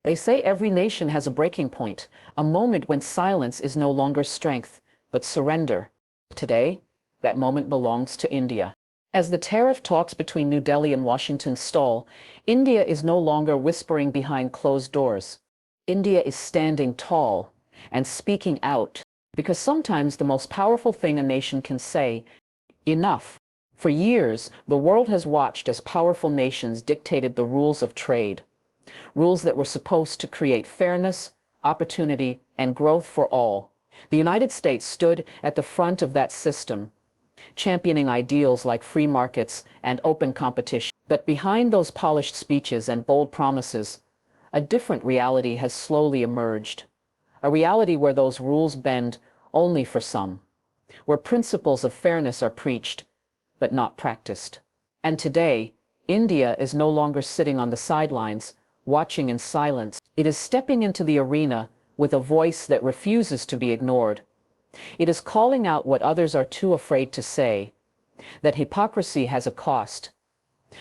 They say every nation has a breaking point, a moment when silence is no longer strength, but surrender. Today, that moment belongs to India. As the tariff talks between New Delhi and Washington stall, India is no longer whispering behind closed doors. India is standing tall and speaking out, because sometimes the most powerful thing a nation can say, enough. For years, the world has watched as powerful nations dictated the rules of trade, rules that were supposed to create fairness, opportunity, and growth for all. The United States stood at the front of that system, championing ideals like free markets and open competition. But behind those polished speeches and bold promises, a different reality has slowly emerged. A reality where those rules bend only for some, where principles of fairness are preached, but not practiced. And today, India is no longer sitting on the sidelines, watching in silence. It is stepping into the arena with a voice that refuses to be ignored. It is calling out what others are too afraid to say, that hypocrisy has a cost,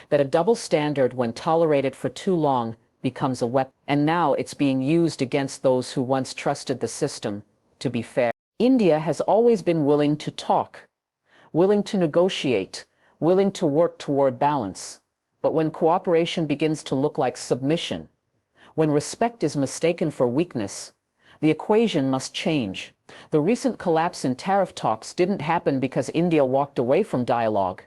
that a double standard when tolerated for too long becomes a weapon, and now it's being used against those who once trusted the system to be fair. India has always been willing to talk, willing to negotiate, willing to work toward balance. But when cooperation begins to look like submission, when respect is mistaken for weakness, the equation must change. The recent collapse in tariff talks didn't happen because India walked away from dialogue.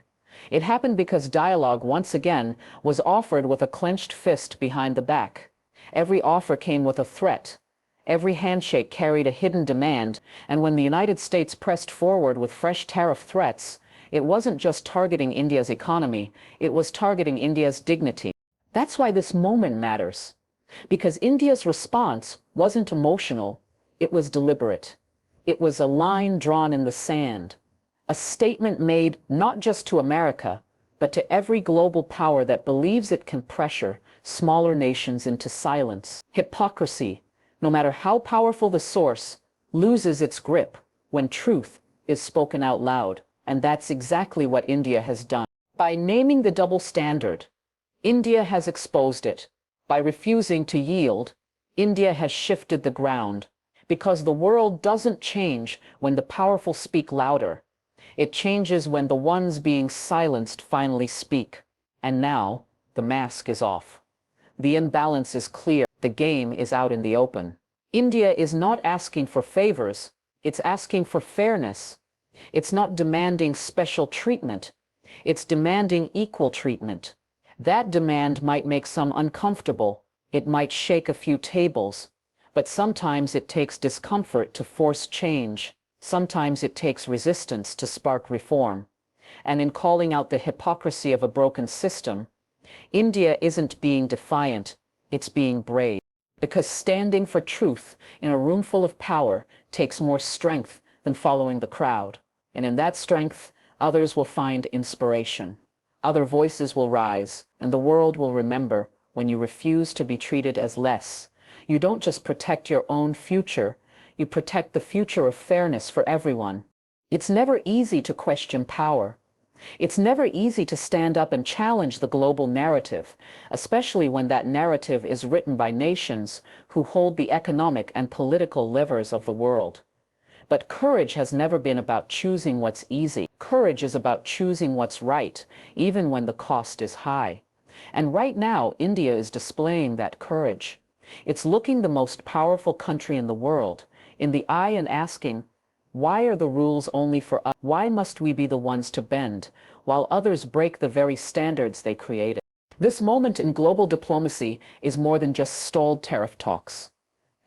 It happened because dialogue once again was offered with a clenched fist behind the back. Every offer came with a threat. Every handshake carried a hidden demand, and when the United States pressed forward with fresh tariff threats, it wasn't just targeting India's economy, it was targeting India's dignity. That's why this moment matters. Because India's response wasn't emotional, it was deliberate. It was a line drawn in the sand, a statement made not just to America, but to every global power that believes it can pressure smaller nations into silence. Hypocrisy, no matter how powerful the source, loses its grip when truth is spoken out loud. And that's exactly what India has done. By naming the double standard, India has exposed it. By refusing to yield, India has shifted the ground. Because the world doesn't change when the powerful speak louder. It changes when the ones being silenced finally speak. And now, the mask is off. The imbalance is clear. The game is out in the open. India is not asking for favors. It's asking for fairness. It's not demanding special treatment. It's demanding equal treatment. That demand might make some uncomfortable. It might shake a few tables. But sometimes it takes discomfort to force change. Sometimes it takes resistance to spark reform. And in calling out the hypocrisy of a broken system, India isn't being defiant, it's being brave. Because standing for truth in a room full of power takes more strength than following the crowd. And in that strength, others will find inspiration. Other voices will rise, and the world will remember when you refuse to be treated as less. You don't just protect your own future, you protect the future of fairness for everyone. It's never easy to question power. It's never easy to stand up and challenge the global narrative, especially when that narrative is written by nations who hold the economic and political levers of the world. But courage has never been about choosing what's easy. Courage is about choosing what's right, even when the cost is high. And right now, India is displaying that courage. It's looking the most powerful country in the world in the eye and asking, why are the rules only for us? Why must we be the ones to bend, while others break the very standards they created? This moment in global diplomacy is more than just stalled tariff talks.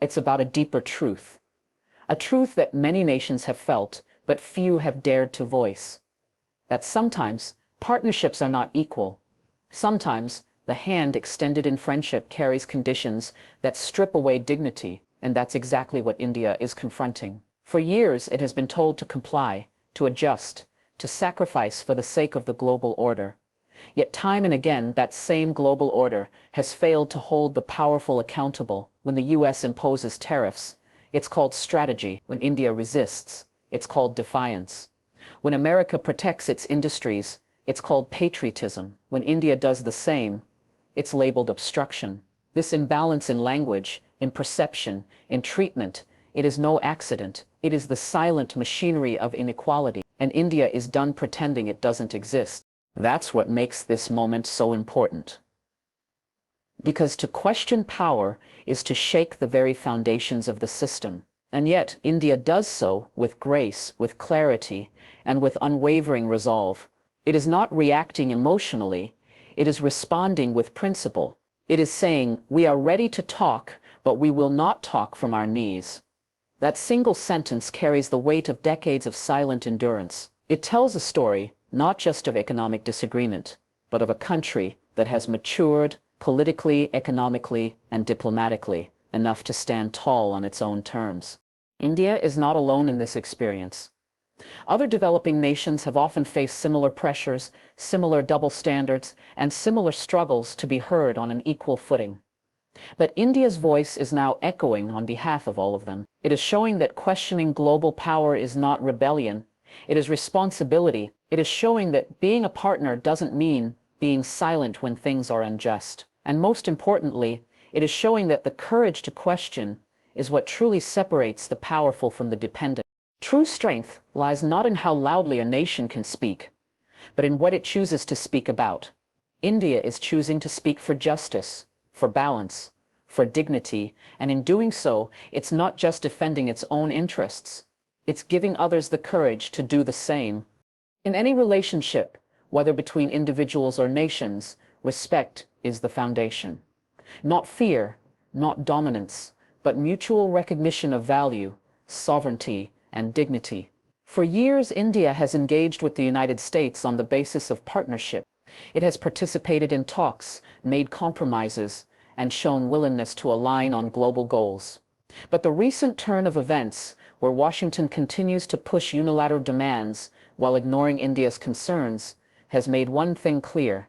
It's about a deeper truth. A truth that many nations have felt, but few have dared to voice. That sometimes partnerships are not equal. Sometimes the hand extended in friendship carries conditions that strip away dignity, and that's exactly what India is confronting. For years, it has been told to comply, to adjust, to sacrifice for the sake of the global order. Yet time and again, that same global order has failed to hold the powerful accountable. When the US imposes tariffs, it's called strategy. When India resists, it's called defiance. When America protects its industries, it's called patriotism. When India does the same, it's labeled obstruction. This imbalance in language, in perception, in treatment, it is no accident. It is the silent machinery of inequality, and India is done pretending it doesn't exist. That's what makes this moment so important. Because to question power is to shake the very foundations of the system. And yet, India does so with grace, with clarity, and with unwavering resolve. It is not reacting emotionally, it is responding with principle. It is saying, we are ready to talk, but we will not talk from our knees. That single sentence carries the weight of decades of silent endurance. It tells a story, not just of economic disagreement, but of a country that has matured politically, economically, and diplomatically enough to stand tall on its own terms. India is not alone in this experience. Other developing nations have often faced similar pressures, similar double standards, and similar struggles to be heard on an equal footing. But India's voice is now echoing on behalf of all of them. It is showing that questioning global power is not rebellion. It is responsibility. It is showing that being a partner doesn't mean being silent when things are unjust. And most importantly, it is showing that the courage to question is what truly separates the powerful from the dependent. True strength lies not in how loudly a nation can speak, but in what it chooses to speak about. India is choosing to speak for justice, for balance, for dignity, and in doing so, it's not just defending its own interests. It's giving others the courage to do the same. In any relationship, whether between individuals or nations, respect is the foundation. Not fear, not dominance, but mutual recognition of value, sovereignty, and dignity. For years, India has engaged with the United States on the basis of partnership. It has participated in talks, made compromises, and shown willingness to align on global goals. But the recent turn of events, where Washington continues to push unilateral demands while ignoring India's concerns, has made one thing clear: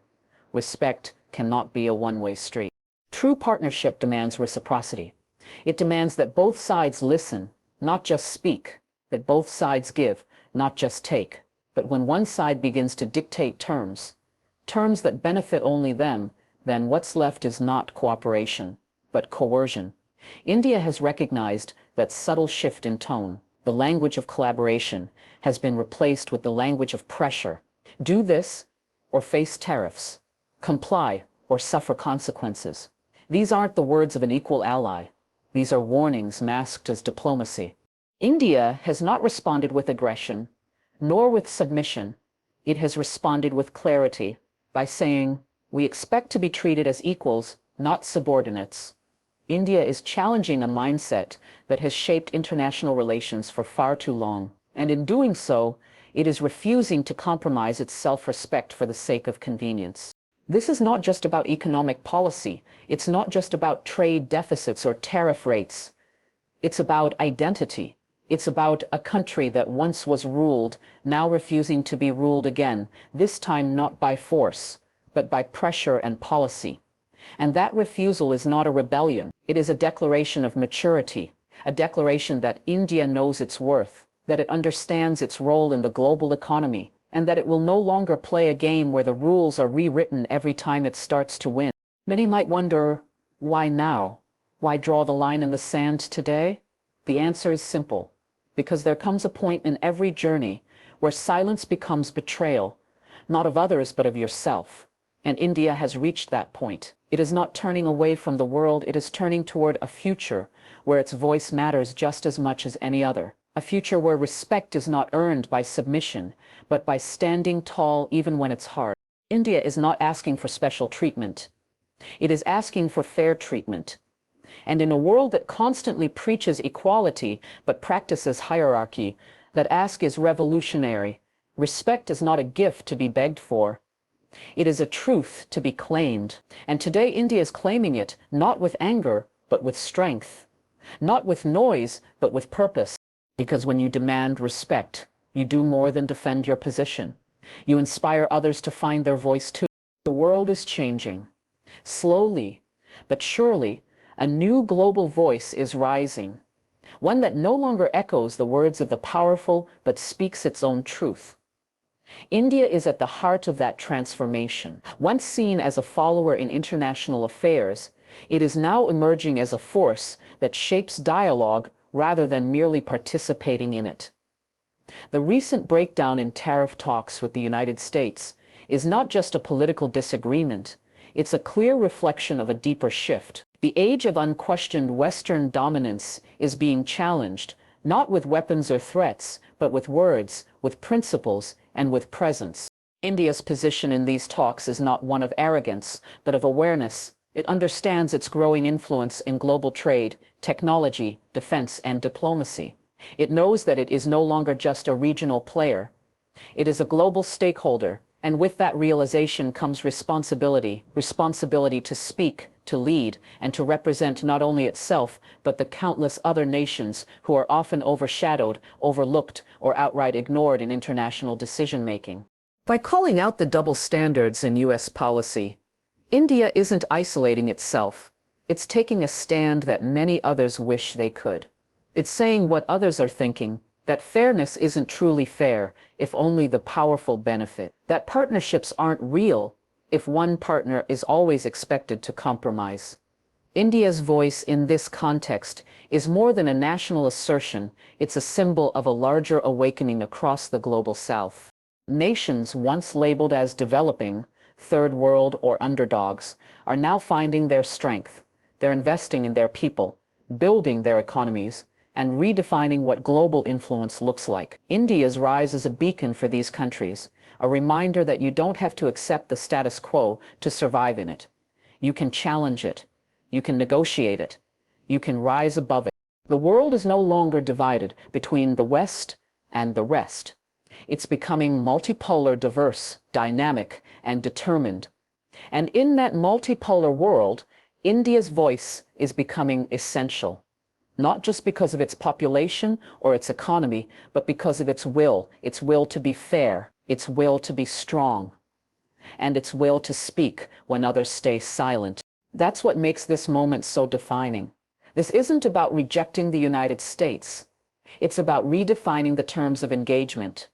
respect cannot be a one-way street. True partnership demands reciprocity. It demands that both sides listen, not just speak, that both sides give, not just take. But when one side begins to dictate terms that benefit only them, then what's left is not cooperation, but coercion. India has recognized that subtle shift in tone. The language of collaboration has been replaced with the language of pressure. Do this or face tariffs. Comply or suffer consequences. These aren't the words of an equal ally. These are warnings masked as diplomacy. India has not responded with aggression, nor with submission. It has responded with clarity by saying, we expect to be treated as equals, not subordinates. India is challenging a mindset that has shaped international relations for far too long, and in doing so, it is refusing to compromise its self-respect for the sake of convenience. This is not just about economic policy. It's not just about trade deficits or tariff rates. It's about identity. It's about a country that once was ruled, now refusing to be ruled again, this time not by force, but by pressure and policy. And that refusal is not a rebellion. It is a declaration of maturity, a declaration that India knows its worth, that it understands its role in the global economy, and that it will no longer play a game where the rules are rewritten every time it starts to win. Many might wonder, why now? Why draw the line in the sand today? The answer is simple. Because there comes a point in every journey where silence becomes betrayal, not of others but of yourself. And India has reached that point. It is not turning away from the world, it is turning toward a future where its voice matters just as much as any other. A future where respect is not earned by submission, but by standing tall even when it's hard. India is not asking for special treatment. It is asking for fair treatment. And in a world that constantly preaches equality but practices hierarchy, that ask is revolutionary. Respect is not a gift to be begged for. It is a truth to be claimed. And today India is claiming it not with anger, but with strength. Not with noise, but with purpose. Because when you demand respect, you do more than defend your position. You inspire others to find their voice too. The world is changing. Slowly, but surely, a new global voice is rising. One that no longer echoes the words of the powerful, but speaks its own truth. India is at the heart of that transformation. Once seen as a follower in international affairs, It is now emerging as a force that shapes dialogue rather than merely participating in it. The recent breakdown in tariff talks with the United States is not just a political disagreement, it's a clear reflection of a deeper shift. The age of unquestioned Western dominance is being challenged, not with weapons or threats, but with words, with principles, and with presence. India's position in these talks is not one of arrogance, but of awareness. It understands its growing influence in global trade, technology, defense, and diplomacy. It knows that it is no longer just a regional player. It is a global stakeholder, and with that realization comes responsibility to speak, to lead, and to represent not only itself, but the countless other nations who are often overshadowed, overlooked, or outright ignored in international decision-making. By calling out the double standards in U.S. policy, India isn't isolating itself. It's taking a stand that many others wish they could. It's saying what others are thinking, that fairness isn't truly fair if only the powerful benefit, that partnerships aren't real if one partner is always expected to compromise. India's voice in this context is more than a national assertion, it's a symbol of a larger awakening across the global South. Nations once labeled as developing, third world, or underdogs are now finding their strength. They're investing in their people, building their economies, and redefining what global influence looks like. India's rise is a beacon for these countries, a reminder that you don't have to accept the status quo to survive in it. You can challenge it. You can negotiate it. You can rise above it. The world is no longer divided between the West and the rest. It's becoming multipolar, diverse, dynamic, and determined. And in that multipolar world, India's voice is becoming essential. Not just because of its population or its economy, but because of its will to be fair, its will to be strong, and its will to speak when others stay silent. That's what makes this moment so defining. This isn't about rejecting the United States. It's about redefining the terms of engagement.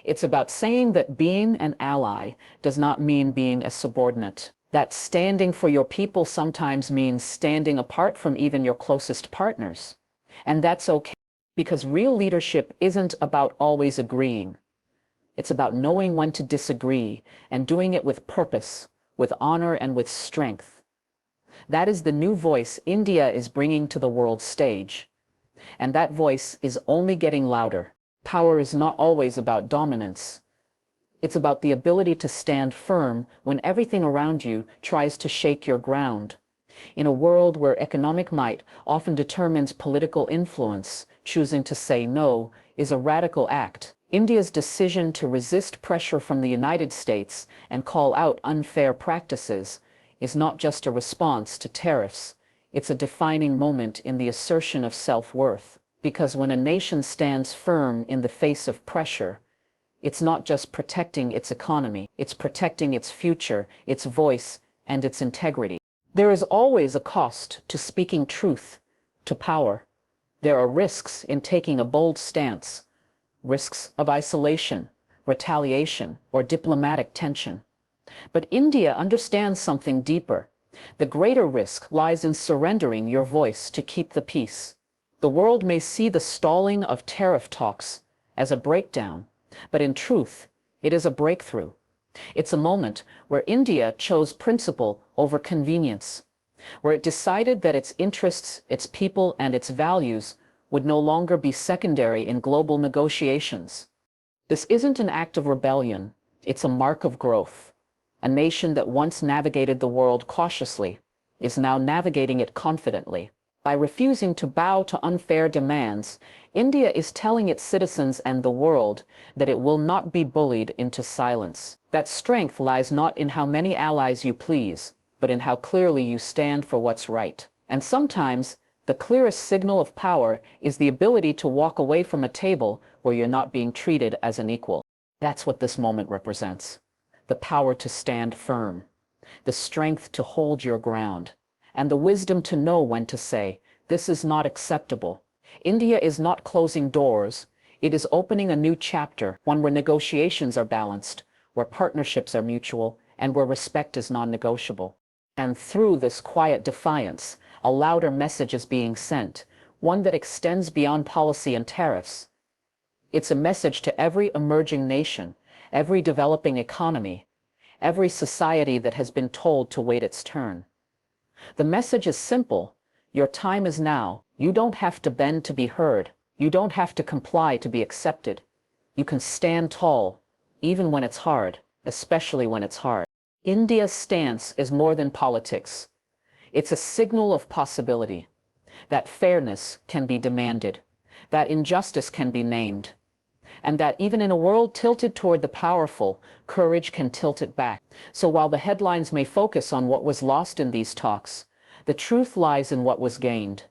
It's about saying that being an ally does not mean being a subordinate. That standing for your people sometimes means standing apart from even your closest partners. And that's okay, because real leadership isn't about always agreeing. It's about knowing when to disagree and doing it with purpose, with honor, and with strength. That is the new voice India is bringing to the world stage. And that voice is only getting louder. Power is not always about dominance. It's about the ability to stand firm when everything around you tries to shake your ground. In a world where economic might often determines political influence, choosing to say no is a radical act. India's decision to resist pressure from the United States and call out unfair practices is not just a response to tariffs, it's a defining moment in the assertion of self-worth. Because when a nation stands firm in the face of pressure, it's not just protecting its economy, it's protecting its future, its voice, and its integrity. There is always a cost to speaking truth to power. There are risks in taking a bold stance, risks of isolation, retaliation, or diplomatic tension. But India understands something deeper. The greater risk lies in surrendering your voice to keep the peace. The world may see the stalling of tariff talks as a breakdown, but in truth, it is a breakthrough. It's a moment where India chose principle over convenience, where it decided that its interests, its people, and its values would no longer be secondary in global negotiations. This isn't an act of rebellion, it's a mark of growth. A nation that once navigated the world cautiously is now navigating it confidently. By refusing to bow to unfair demands, India is telling its citizens and the world that it will not be bullied into silence. That strength lies not in how many allies you please, but in how clearly you stand for what's right. And sometimes, the clearest signal of power is the ability to walk away from a table where you're not being treated as an equal. That's what this moment represents. The power to stand firm, the strength to hold your ground, and the wisdom to know when to say, this is not acceptable. India is not closing doors. It is opening a new chapter, one where negotiations are balanced, where partnerships are mutual, and where respect is non-negotiable. And through this quiet defiance, a louder message is being sent, one that extends beyond policy and tariffs. It's a message to every emerging nation, every developing economy, every society that has been told to wait its turn. The message is simple. Your time is now. You don't have to bend to be heard. You don't have to comply to be accepted. You can stand tall, even when it's hard, especially when it's hard. India's stance is more than politics. It's a signal of possibility, that fairness can be demanded, that injustice can be named, and that even in a world tilted toward the powerful, courage can tilt it back. So while the headlines may focus on what was lost in these talks, the truth lies in what was gained.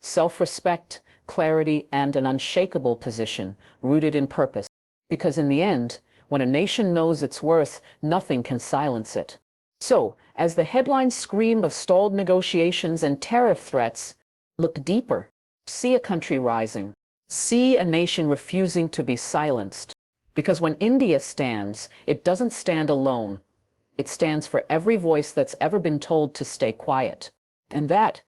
Self-respect, clarity, and an unshakable position rooted in purpose. Because in the end, when a nation knows its worth, nothing can silence it. So, as the headlines scream of stalled negotiations and tariff threats, look deeper. See a country rising. See a nation refusing to be silenced. Because when India stands, it doesn't stand alone. It stands for every voice that's ever been told to stay quiet. And that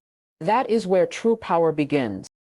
is where true power begins.